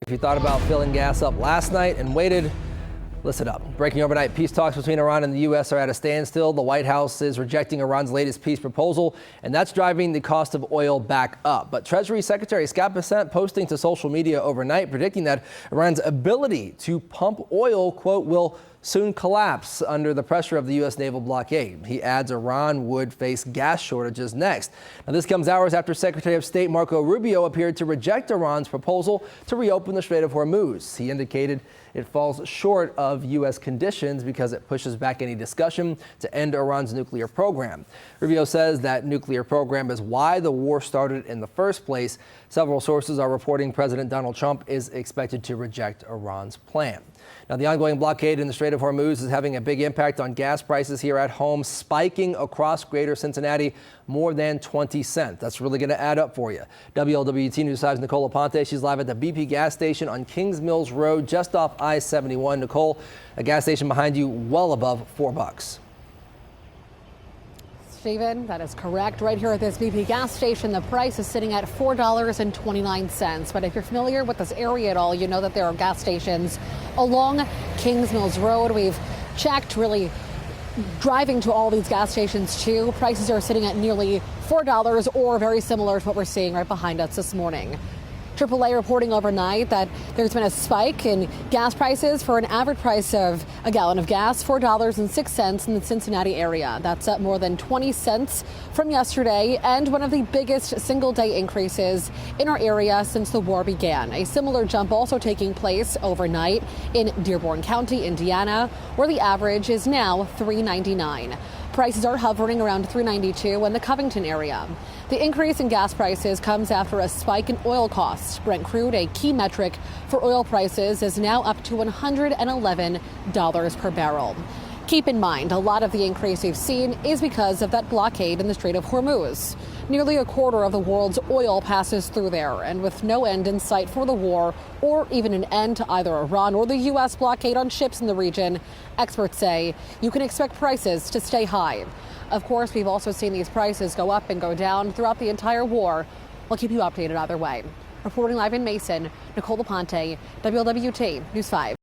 If you thought about filling gas up last night and waited, listen up. Breaking overnight, peace talks between Iran and the U.S. are at a standstill. The White House is rejecting Iran's latest peace proposal, and that's driving the cost of oil back up. But Treasury Secretary Scott Bessent posting to social media overnight, predicting that Iran's ability to pump oil, quote, will soon collapse under the pressure of the U.S. naval blockade. He adds Iran would face gas shortages next. Now, this comes hours after Secretary of State Marco Rubio appeared to reject Iran's proposal to reopen the Strait of Hormuz. He indicated it falls short of U.S. conditions because it pushes back any discussion to end Iran's nuclear program. Rubio says that nuclear program is why the war started in the first place. Several sources are reporting President Donald Trump is expected to reject Iran's plan. Now, the ongoing blockade in the Strait of Hormuz is having a big impact on gas prices here at home, spiking across greater Cincinnati more than 20 cents. That's really going to add up for you. WLWT News 5's Nicole Aponte. She's live at the BP gas station on Kings Mills Road, just off I-71. Nicole, a gas station behind you well above $4. Stephen, that is correct. Right here at this BP gas station, the price is sitting at $4.29. But if you're familiar with this area at all, you know that there are gas stations along Kings Mills Road. We've checked, really driving to all these gas stations too. Prices are sitting at nearly $4 or very similar to what we're seeing right behind us this morning. AAA reporting overnight that there's been a spike in gas prices for an average price of a gallon of gas, $4.06 in the Cincinnati area. That's up more than 20 cents from yesterday and one of the biggest single day increases in our area since the war began. A similar jump also taking place overnight in Dearborn County, Indiana, where the average is now $3.99. Prices are hovering around $3.92 in the Covington area. The increase in gas prices comes after a spike in oil costs. Brent crude, a key metric for oil prices, is now up to $111 per barrel. Keep in mind, a lot of the increase we've seen is because of that blockade in the Strait of Hormuz. Nearly a quarter of the world's oil passes through there, and with no end in sight for the war or even an end to either Iran or the U.S. blockade on ships in the region, experts say you can expect prices to stay high. Of course, we've also seen these prices go up and go down throughout the entire war. We'll keep you updated either way. Reporting live in Mason, Nicole Aponte, WLWT News 5.